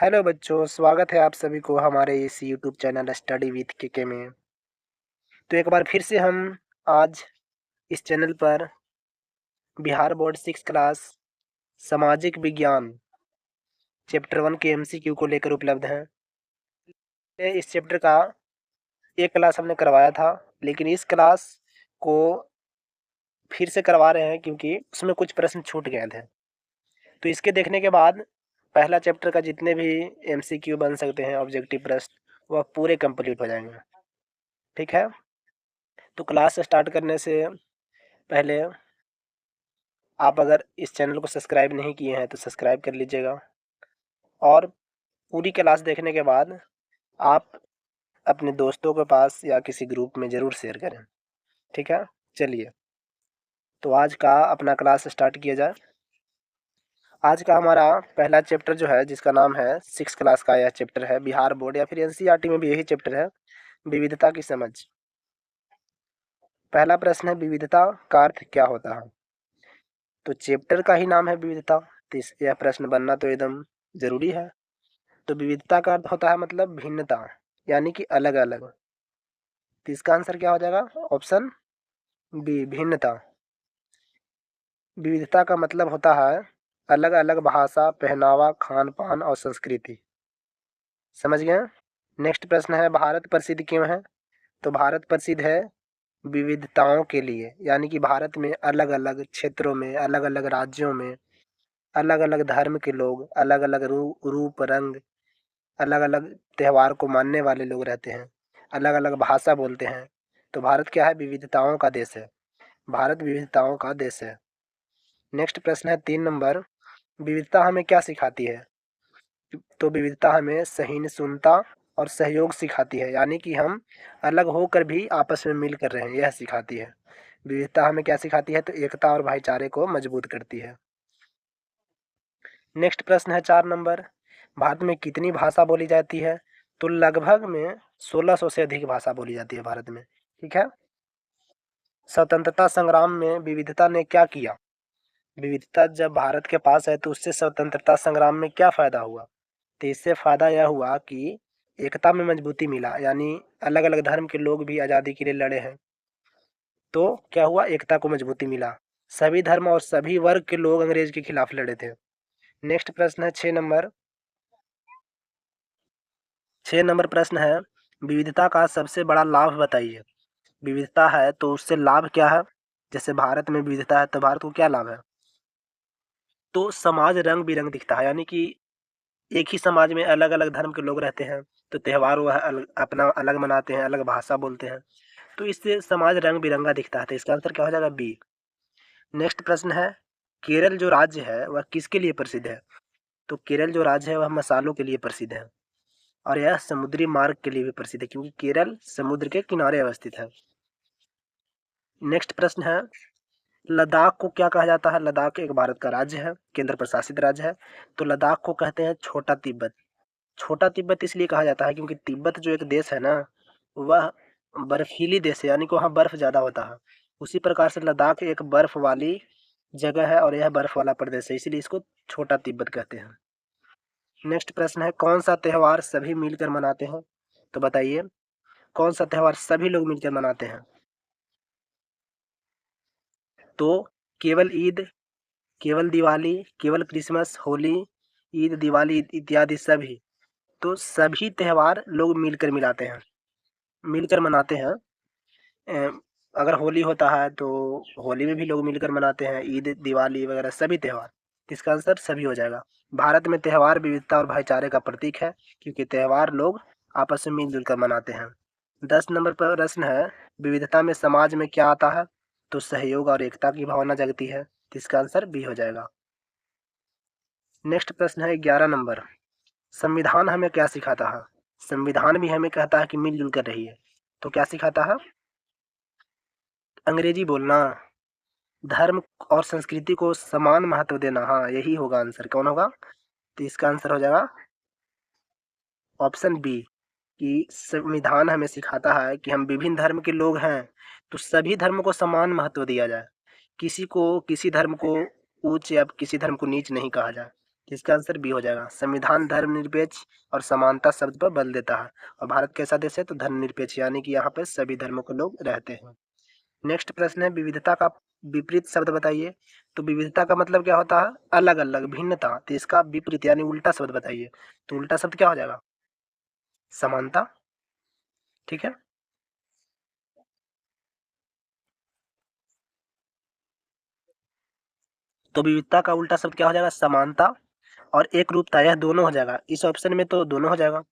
Hello बच्चों, स्वागत है आप सभी को हमारे इस YouTube channel study with K K में। तो एक बार फिर से हम आज इस चैनल पर बिहार बोर्ड 6 क्लास सामाजिक विज्ञान चैप्टर 1 के एमसीक्यू को लेकर उपलब्ध हैं। इस चैप्टर का एक क्लास हमने करवाया था, लेकिन इस क्लास को फिर से करवा रहे हैं क्योंकि उसमें कुछ प्रश्न छूट गए थे। तो इसके देखने के बाद पहला चैप्टर का जितने भी एमसीक्यू बन सकते हैं ऑब्जेक्टिव प्रश्न, वह पूरे कंप्लीट हो जाएंगे। ठीक है, तो क्लास स्टार्ट करने से पहले आप अगर इस चैनल को सब्सक्राइब नहीं किए हैं तो सब्सक्राइब कर लीजिएगा, और पूरी क्लास देखने के बाद आप अपने दोस्तों के पास या किसी ग्रुप में ज़रूर शेयर करें। ठीक है, चलिए तो आज का अपना क्लास स्टार्ट किया जाए। आज का हमारा पहला चैप्टर जो है, जिसका नाम है 6 क्लास का यह चैप्टर है, बिहार बोर्ड या फिर एनसीईआरटी में भी यही चैप्टर है, विविधता की समझ। पहला प्रश्न है, विविधता का अर्थ क्या होता है? तो चैप्टर का ही नाम है विविधता, तो यह प्रश्न बनना तो एकदम ज़रूरी है। तो विविधता का अर्थ होता है मतलब भिन्नता, यानी कि अलग अलग। तो इसका आंसर क्या हो जाएगा? ऑप्शन बी, भिन्नता। विविधता का मतलब होता है अलग अलग भाषा, पहनावा, खान पान और संस्कृति। समझ गए? नेक्स्ट प्रश्न है, भारत प्रसिद्ध क्यों है? तो भारत प्रसिद्ध है विविधताओं के लिए, यानी कि भारत में अलग अलग क्षेत्रों में, अलग अलग राज्यों में अलग अलग धर्म के लोग, अलग अलग रूप रंग, अलग अलग त्यौहार को मानने वाले लोग रहते हैं, अलग अलग भाषा बोलते हैं। तो भारत क्या है? विविधताओं का देश है। भारत विविधताओं का देश है। नेक्स्ट प्रश्न है 3 नंबर, विविधता हमें क्या सिखाती है? तो विविधता हमें सहिष्णुता और सहयोग सिखाती है, यानी कि हम अलग होकर भी आपस में मिल कर रहें, यह सिखाती है। विविधता हमें क्या सिखाती है? तो एकता और भाईचारे को मजबूत करती है। नेक्स्ट प्रश्न है 4 नंबर, भारत में कितनी भाषा बोली जाती है? तो लगभग में 1600 से अधिक भाषा बोली जाती है भारत में। ठीक है। स्वतंत्रता संग्राम में विविधता ने क्या किया? विविधता जब भारत के पास है तो उससे स्वतंत्रता संग्राम में क्या फायदा हुआ? तो इससे फायदा यह हुआ कि एकता में मजबूती मिला, यानी अलग अलग धर्म के लोग भी आज़ादी के लिए लड़े हैं, तो क्या हुआ? एकता को मजबूती मिला। सभी धर्म और सभी वर्ग के लोग अंग्रेज के खिलाफ लड़े थे। नेक्स्ट प्रश्न है 6 नंबर। 6 नंबर प्रश्न है, विविधता का सबसे बड़ा लाभ बताइए। विविधता है तो उससे लाभ क्या है? जैसे भारत में विविधता है तो भारत को क्या लाभ है? तो समाज रंग बिरंग दिखता है, यानी कि एक ही समाज में अलग अलग धर्म के लोग रहते हैं, तो त्यौहार वह अपना अलग मनाते हैं, अलग भाषा बोलते हैं, तो इससे समाज रंग बिरंगा दिखता है। तो इसका आंसर क्या हो जाएगा? बी। नेक्स्ट प्रश्न है, केरल जो राज्य है वह किसके लिए प्रसिद्ध है? तो केरल जो राज्य है वह मसालों के लिए प्रसिद्ध है, और यह समुद्री मार्ग के लिए भी प्रसिद्ध है, क्योंकि केरल समुद्र के किनारे अवस्थित है। नेक्स्ट प्रश्न है, लद्दाख को क्या कहा जाता है? लद्दाख एक भारत का राज्य है, केंद्र प्रशासित राज्य है, तो लद्दाख को कहते हैं छोटा तिब्बत। छोटा तिब्बत इसलिए कहा जाता है क्योंकि तिब्बत जो एक देश है ना, वह बर्फीली देश है, यानी कि वहाँ बर्फ ज़्यादा होता है। उसी प्रकार से लद्दाख एक बर्फ वाली जगह है और यह बर्फ वाला प्रदेश है, इसीलिए इसको छोटा तिब्बत कहते हैं। नेक्स्ट प्रश्न है, कौन सा त्यौहार सभी मिलकर मनाते हैं? तो बताइए, कौन सा त्यौहार सभी लोग मिलकर मनाते हैं? तो केवल ईद, केवल दिवाली, केवल क्रिसमस, होली, ईद, दिवाली इत्यादि सभी। तो सभी त्यौहार लोग मिलकर मिलाते हैं, मिलकर मनाते हैं। अगर होली होता है तो होली में भी लोग मिलकर मनाते हैं, ईद, दिवाली वगैरह सभी त्यौहार। इसका आंसर सभी हो जाएगा। भारत में त्यौहार विविधता और भाईचारे का प्रतीक है, क्योंकि त्यौहार लोग आपस में मिलजुल कर मनाते हैं। 10 नंबर पर प्रश्न है, विविधता में समाज में क्या आता है? तो सहयोग और एकता की भावना जगती है, तो इसका आंसर बी हो जाएगा। नेक्स्ट प्रश्न है 11 नंबर, संविधान हमें क्या सिखाता है? संविधान भी हमें कहता है कि मिलजुल कर रहिए, तो क्या सिखाता है? अंग्रेजी बोलना, धर्म और संस्कृति को समान महत्व देना, हाँ यही होगा आंसर। कौन होगा? तो इसका आंसर हो जाएगा ऑप्शन बी, कि संविधान हमें सिखाता है कि हम विभिन्न धर्म के लोग हैं, तो सभी धर्म को समान महत्व दिया जाए, किसी धर्म को ऊंच या किसी धर्म को नीच नहीं कहा जाए। इसका आंसर बी हो जाएगा। संविधान धर्मनिरपेक्ष और समानता शब्द पर बल देता है। और भारत कैसा देश है? तो धर्मनिरपेक्ष, यानी कि यहाँ पे सभी धर्मों के लोग रहते हैं। नेक्स्ट प्रश्न है, विविधता का विपरीत शब्द बताइए। तो विविधता का मतलब क्या होता है? अलग अलग, भिन्नता। तो इसका विपरीत यानी उल्टा शब्द बताइए। तो उल्टा शब्द क्या हो जाएगा? समानता। ठीक है। तो विविधता का उल्टा शब्द क्या हो जाएगा? समानता। और एक रूपता, यह दोनों हो जाएगा। इस ऑप्शन में तो दोनों हो जाएगा।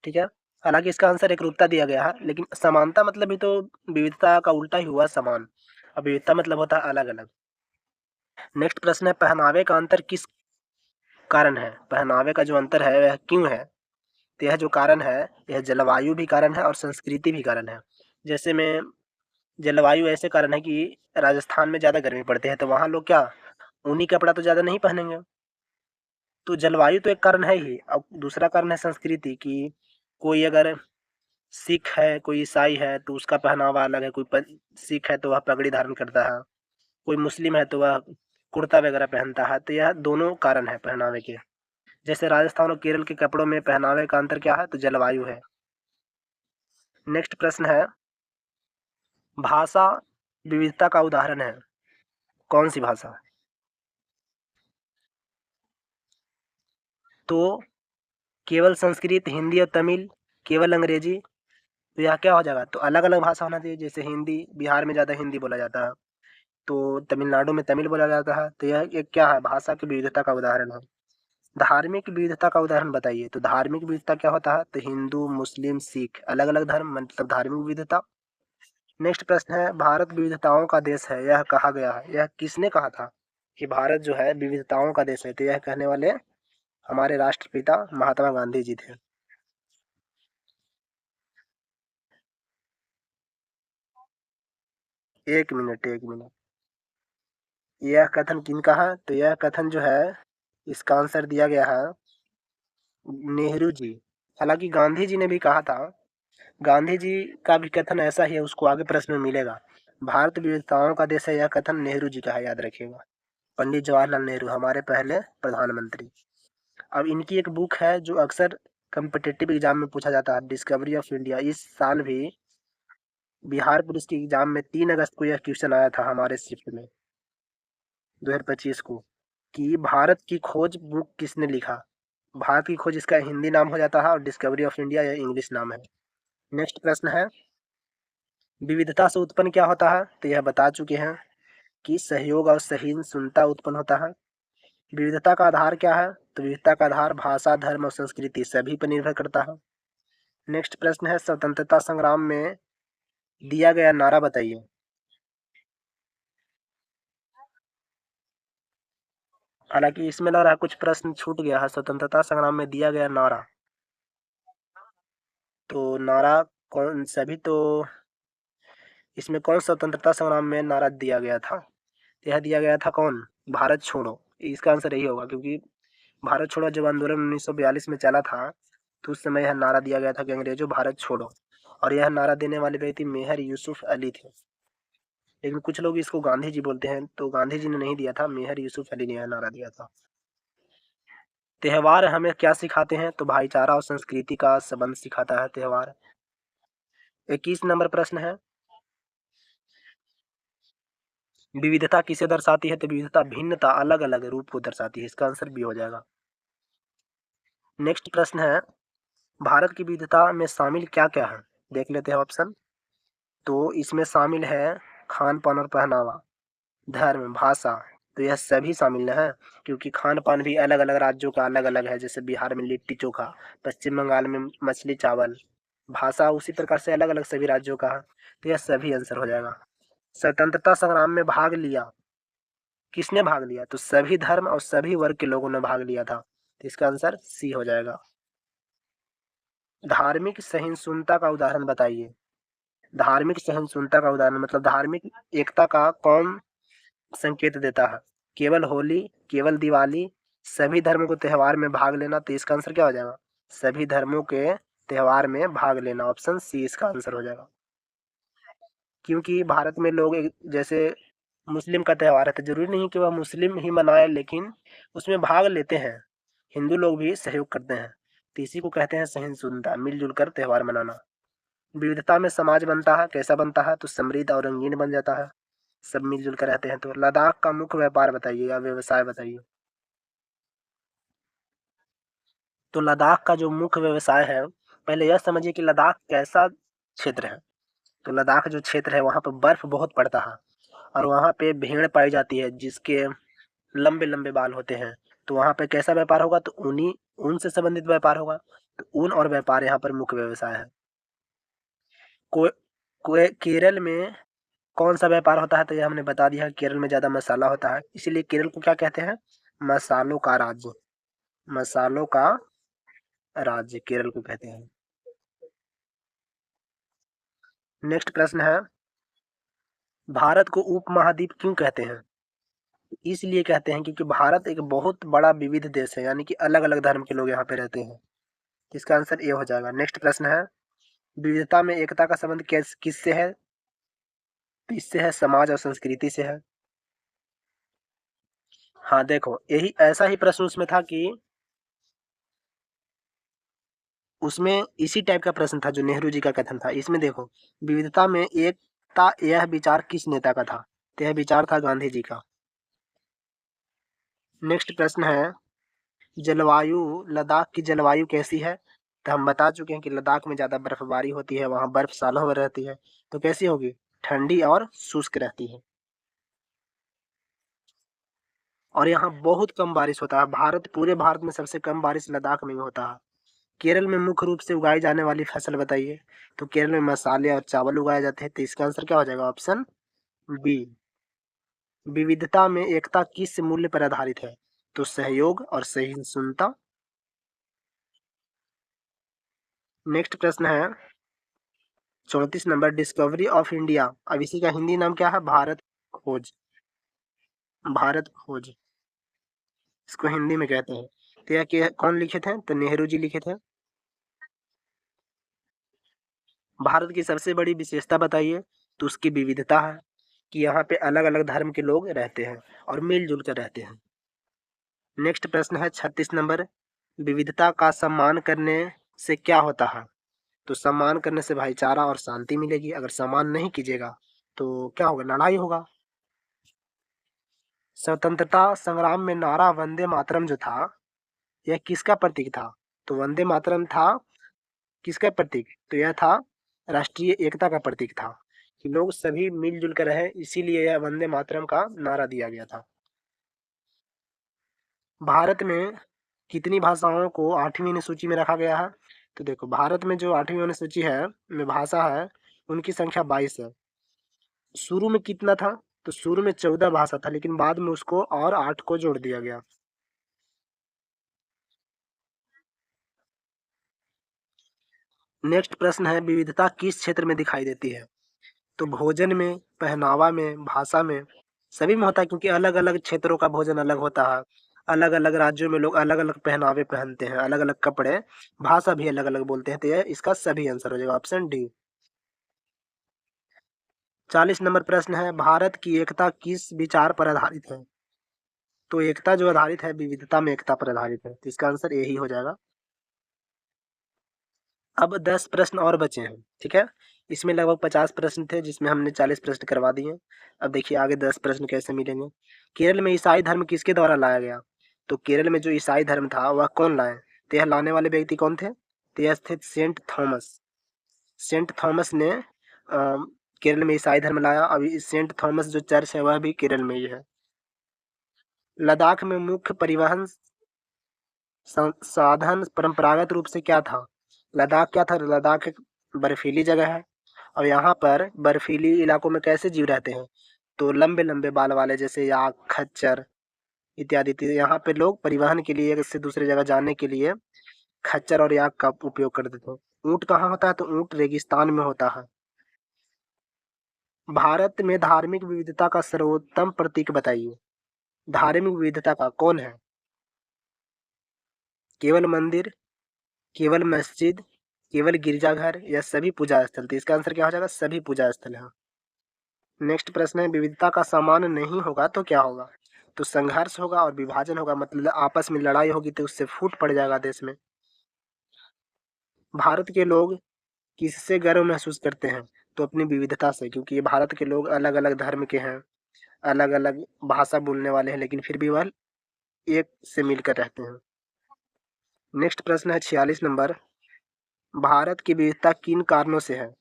ठीक है। हालांकि इसका आंसर एक रूपता दिया गया है, लेकिन समानता मतलब भी तो विविधता का उल्टा ही हुआ, समान। और विविधता मतलब होता है अलग अलग। नेक्स्ट प्रश्न है, पहनावे का अंतर किस कारण है? पहनावे का जो अंतर है वह क्यों है? तो यह जो कारण है, यह जलवायु भी कारण है और संस्कृति भी कारण है। जैसे में जलवायु ऐसे कारण है कि राजस्थान में ज़्यादा गर्मी पड़ती है, तो वहाँ लोग क्या ऊनी कपड़ा तो ज़्यादा नहीं पहनेंगे। तो जलवायु तो एक कारण है ही। अब दूसरा कारण है संस्कृति, कि कोई अगर सिख है, कोई ईसाई है, तो उसका पहनावा अलग है। सिख है तो वह पगड़ी धारण करता है, कोई मुस्लिम है तो वह कुर्ता वगैरह पहनता है। तो यह दोनों कारण है पहनावे के। जैसे राजस्थान और केरल के कपड़ों में पहनावे का अंतर क्या है? तो जलवायु है। नेक्स्ट प्रश्न है, भाषा विविधता का उदाहरण है। कौन सी भाषा? तो केवल संस्कृत, हिंदी और तमिल, केवल अंग्रेजी। तो यह क्या हो जाएगा? तो अलग अलग भाषा होना चाहिए। जैसे हिंदी, बिहार में ज़्यादा हिंदी बोला जाता है, तो तमिलनाडु में तमिल बोला जाता है। तो यह एक क्या है? भाषा की विविधता का उदाहरण है। धार्मिक विविधता का उदाहरण बताइए। तो धार्मिक विविधता क्या होता है? तो हिंदू, मुस्लिम, सिख, अलग अलग धर्म मतलब धार्मिक विविधता। नेक्स्ट प्रश्न है, भारत विविधताओं का देश है, यह कहा गया है। यह किसने कहा था कि भारत जो है विविधताओं का देश है? तो यह कहने वाले हमारे राष्ट्रपिता महात्मा गांधी जी थे। एक मिनट, एक मिनट। यह कथन किनका है? तो यह कथन जो है, इसका आंसर दिया गया है नेहरू जी। हालांकि गांधी जी ने भी कहा था। गांधी जी का भी कथन ऐसा ही है, उसको आगे प्रश्न में मिलेगा। भारत विविधताओं का देश है, यह कथन नेहरू जी का है, याद रखिएगा। पंडित जवाहरलाल नेहरू, हमारे पहले प्रधानमंत्री। अब इनकी एक बुक है जो अक्सर कम्पिटिटिव एग्जाम में पूछा जाता है, डिस्कवरी ऑफ इंडिया। इस साल भी बिहार पुलिस की एग्जाम में 3 अगस्त को यह क्वेश्चन आया था हमारे शिफ्ट में, 2025 को, कि भारत की खोज बुक किसने लिखा? भारत की खोज इसका हिंदी नाम हो जाता है, और डिस्कवरी ऑफ इंडिया यह इंग्लिश नाम है। नेक्स्ट प्रश्न है, विविधता से उत्पन्न क्या होता है? तो यह बता चुके हैं कि सहयोग और सहिष्णुता उत्पन्न होता है। विविधता का आधार क्या है? तो विविधता का आधार भाषा, धर्म और संस्कृति सभी पर निर्भर करता है। नेक्स्ट प्रश्न है, स्वतंत्रता संग्राम में दिया गया नारा बताइए। हालांकि इसमें लग रहा है कुछ प्रश्न छूट गया है। स्वतंत्रता संग्राम में दिया गया नारा, तो नारा कौन सभी तो इसमें कौन स्वतंत्रता संग्राम में नारा दिया गया था? यह दिया गया था कौन? भारत छोड़ो। इसका आंसर यही होगा, क्योंकि भारत छोड़ो जब आंदोलन 1942 में चला था, तो उस समय यह नारा दिया गया था कि अंग्रेजों भारत छोड़ो। और यह नारा देने वाले व्यक्ति मेहर यूसुफ अली थे। लेकिन कुछ लोग इसको गांधी जी बोलते हैं, तो गांधी जी ने नहीं दिया था, मेहर यूसुफ अली ने यह नारा दिया था। त्योहार हमें क्या सिखाते हैं? तो भाईचारा और संस्कृति का संबंध सिखाता है त्योहार। 21 नंबर प्रश्न है, विविधता किसे दर्शाती है? तो विविधता भिन्नता, अलग अलग रूप को दर्शाती है। इसका आंसर बी हो जाएगा। नेक्स्ट प्रश्न है, भारत की विविधता में शामिल क्या क्या है? देख लेते हैं ऑप्शन। तो इसमें शामिल है खान पान और पहनावा, धर्म, भाषा। तो यह सभी शामिल है, क्योंकि खान पान भी अलग अलग राज्यों का अलग अलग है। जैसे बिहार में लिट्टी चोखा, पश्चिम बंगाल में मछली चावल। भाषा उसी प्रकार से अलग अलग सभी राज्यों का है। तो यह सभी आंसर हो जाएगा। स्वतंत्रता संग्राम में भाग लिया, किसने भाग लिया? तो सभी धर्म और सभी वर्ग के लोगों ने भाग लिया था। तो इसका आंसर सी हो जाएगा। धार्मिक सहिष्णुता का उदाहरण बताइए। धार्मिक सहिष्णुता का उदाहरण मतलब धार्मिक एकता का कौन संकेत देता है? केवल होली, केवल दिवाली, सभी धर्मों को त्योहार में भाग लेना। तो इसका आंसर क्या हो जाएगा? सभी धर्मों के त्योहार में भाग लेना। ऑप्शन सी इसका आंसर हो जाएगा। क्योंकि भारत में लोग जैसे मुस्लिम का त्यौहार है तो जरूरी नहीं कि वह मुस्लिम ही मनाए, लेकिन उसमें भाग लेते हैं। हिंदू लोग भी सहयोग करते हैं। तो इसी को कहते हैं सहिष्णुता, मिलजुल कर त्यौहार मनाना। विविधता में समाज बनता है, कैसा बनता है? तो समृद्ध और रंगीन बन जाता है, सब मिलजुल कर रहते हैं। तो लद्दाख का मुख्य व्यापार बताइए या व्यवसाय बताइए। तो लद्दाख का जो मुख्य व्यवसाय है, पहले यह समझिए कि लद्दाख कैसा क्षेत्र है। तो लद्दाख जो क्षेत्र है वहाँ पर बर्फ बहुत पड़ता है, और वहाँ पे भेड़ पाई जाती है जिसके लंबे लंबे बाल होते हैं। तो वहाँ पे कैसा व्यापार होगा? तो ऊनी, ऊन से संबंधित व्यापार होगा। तो ऊन और व्यापार यहाँ पर मुख्य व्यवसाय है। को, केरल में कौन सा व्यापार होता है? तो ये हमने बता दिया, केरल में ज्यादा मसाला होता है, इसीलिए केरल को क्या कहते हैं? मसालों का राज्य। मसालों का राज्य केरल को कहते हैं। नेक्स्ट प्रश्न है, भारत को उपमहाद्वीप क्यों कहते हैं? इसलिए कहते हैं क्योंकि भारत एक बहुत बड़ा विविध देश है, यानी कि अलग अलग धर्म के लोग यहाँ पे रहते हैं। इसका आंसर ए हो जाएगा। नेक्स्ट प्रश्न है, विविधता में एकता का संबंध किससे है? तो इससे है, समाज और संस्कृति से है। हाँ देखो, यही ऐसा ही प्रश्न उसमें था कि उसमें इसी टाइप का प्रश्न था जो नेहरू जी का कथन था। इसमें देखो, विविधता में एकता, यह विचार किस नेता का था? तो यह विचार था गांधी जी का। नेक्स्ट प्रश्न है, जलवायु, लद्दाख की जलवायु कैसी है? तो हम बता चुके हैं कि लद्दाख में ज्यादा बर्फबारी होती है, वहां बर्फ सालों भर रहती है। तो कैसी होगी? ठंडी और शुष्क रहती है। और यहाँ बहुत कम बारिश होता है, पूरे भारत में सबसे कम बारिश लद्दाख में ही होता है। केरल में मुख्य रूप से उगाई जाने वाली फसल बताइए। तो केरल में मसाले और चावल उगाए जाते हैं। तो इसका आंसर क्या हो जाएगा? Option B. विविधता में एकता किस मूल्य पर आधारित है? तो सहयोग और सहिष्णुता। नेक्स्ट प्रश्न है 34 नंबर, डिस्कवरी ऑफ इंडिया, अब इसी का हिंदी नाम क्या है? भारत खोज। भारत खोज इसको हिंदी में कहते हैं। तो यह कौन लिखे थे? तो नेहरू जी लिखे थे। भारत की सबसे बड़ी विशेषता बताइए। तो उसकी विविधता है, कि यहाँ पे अलग अलग धर्म के लोग रहते हैं और मिलजुल कर रहते हैं। नेक्स्ट प्रश्न है 36 नंबर, विविधता का सम्मान करने से क्या होता है? तो सम्मान करने से भाईचारा और शांति मिलेगी। अगर सम्मान नहीं कीजिएगा तो क्या होगा? लड़ाई होगा। स्वतंत्रता संग्राम में नारा वंदे मातरम जो था, यह किसका प्रतीक था? तो वंदे मातरम था किसका प्रतीक? तो यह था राष्ट्रीय एकता का प्रतीक था, कि लोग सभी मिलजुल कर रहे, इसीलिए यह वंदे मातरम का नारा दिया गया था। भारत में कितनी भाषाओं को 8वीं अनुसूची में रखा गया है? तो देखो, भारत में जो 8वीं अनुसूची है में भाषा है, उनकी संख्या 22 है। शुरू में कितना था? तो शुरू में 14 भाषा था, लेकिन बाद में उसको और 8 को जोड़ दिया गया। नेक्स्ट प्रश्न है, विविधता किस क्षेत्र में दिखाई देती है? तो भोजन में, पहनावा में, भाषा में, सभी में होता है, क्योंकि अलग अलग क्षेत्रों का भोजन अलग होता है। अलग अलग राज्यों में लोग अलग अलग पहनावे पहनते हैं, अलग अलग कपड़े, भाषा भी अलग अलग बोलते हैं। तो यह इसका सभी आंसर हो जाएगा, ऑप्शन डी। 40 नंबर प्रश्न है, भारत की एकता किस विचार पर आधारित है? तो एकता जो आधारित है, विविधता में एकता पर आधारित है। तो इसका आंसर यही हो जाएगा। अब 10 प्रश्न और बचे हैं, ठीक है। इसमें लगभग 50 प्रश्न थे, जिसमें हमने 40 प्रश्न करवा दिए। अब देखिए आगे 10 प्रश्न कैसे मिलेंगे। केरल में ईसाई धर्म किसके द्वारा लाया गया? तो केरल में जो ईसाई धर्म था वह कौन लाए? तो यह लाने वाले व्यक्ति कौन थे? तो यह थे सेंट थॉमस। सेंट थॉमस ने केरल में ईसाई धर्म लाया। अभी सेंट थॉमस जो चर्च है वह भी केरल में ही है। लद्दाख में मुख्य परिवहन साधन परंपरागत रूप से क्या था? लद्दाख क्या था? लद्दाख एक बर्फीली जगह है, और यहाँ पर बर्फीली इलाकों में कैसे जीव रहते हैं? तो लंबे लंबे बाल वाले, जैसे याक, खच्चर इत्यादि। तो यहाँ पे लोग परिवहन के लिए, एक से दूसरे जगह जाने के लिए खच्चर और याक का उपयोग करते थे। ऊंट कहाँ होता है? तो ऊंट रेगिस्तान में होता है। भारत में धार्मिक विविधता का सर्वोत्तम प्रतीक बताइए। धार्मिक विविधता का कौन है? केवल मंदिर, केवल मस्जिद, केवल गिरजाघर, या सभी पूजा स्थल? तो इसका आंसर क्या हो जाएगा? सभी पूजा स्थल है। नेक्स्ट प्रश्न है, विविधता का सम्मान नहीं होगा तो क्या होगा? तो संघर्ष होगा और विभाजन होगा, मतलब आपस में लड़ाई होगी तो उससे फूट पड़ जाएगा देश में। भारत के लोग किससे गर्व महसूस करते हैं? तो अपनी विविधता से, क्योंकि ये भारत के लोग अलग अलग धर्म के हैं, अलग अलग भाषा बोलने वाले हैं, लेकिन फिर भी वह एक से मिलकर रहते हैं। नेक्स्ट प्रश्न है 46 नंबर, भारत की विविधता किन कारणों से है?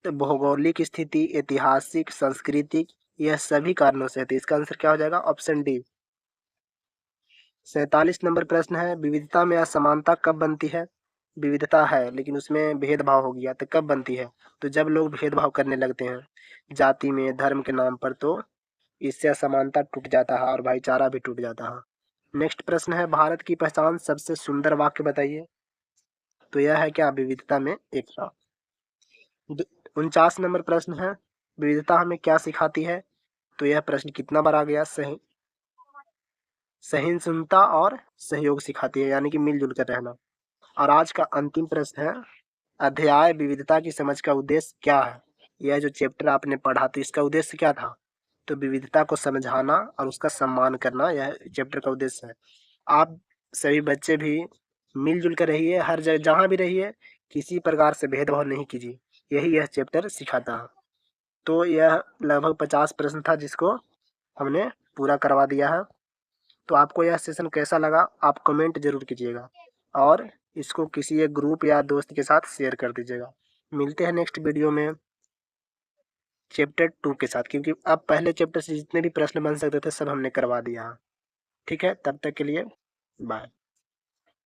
तो भौगोलिक स्थिति, ऐतिहासिक, सांस्कृतिक, यह सभी कारणों से है। तो इसका आंसर क्या हो जाएगा? Option D. 47 नंबर प्रश्न है, विविधता में असमानता कब बनती है? विविधता है लेकिन उसमें भेदभाव हो गया, तो कब बनती है? तो जब लोग भेदभाव करने लगते हैं जाति में, धर्म के नाम पर, तो इससे असमानता टूट जाता है और भाईचारा भी टूट जाता है। नेक्स्ट प्रश्न है, भारत की पहचान सबसे सुंदर वाक्य बताइए। तो यह है क्या? विविधता में एकता। 49 नंबर प्रश्न है, विविधता हमें क्या सिखाती है? तो यह प्रश्न कितना बार आ गया? सहिष्णुता और सहयोग सिखाती है, यानी कि मिलजुल कर रहना। और आज का अंतिम प्रश्न है, अध्याय विविधता की समझ का उद्देश्य क्या है? यह जो चैप्टर आपने पढ़ा तो इसका उद्देश्य क्या था? तो विविधता को समझाना और उसका सम्मान करना, यह चैप्टर का उद्देश्य है। आप सभी बच्चे भी मिलजुल कर रहिए, हर जगह जहाँ भी रहिए, किसी प्रकार से भेदभाव नहीं कीजिए, यही यह चैप्टर सिखाता है। तो यह लगभग 50 प्रश्न था जिसको हमने पूरा करवा दिया है। तो आपको यह सेशन कैसा लगा आप कमेंट जरूर कीजिएगा, और इसको किसी एक ग्रुप या दोस्त के साथ शेयर कर दीजिएगा। मिलते हैं नेक्स्ट वीडियो में चैप्टर 2 के साथ, क्योंकि अब पहले चैप्टर से जितने भी प्रश्न बन सकते थे सब हमने करवा दिया है। ठीक है, तब तक के लिए बाय।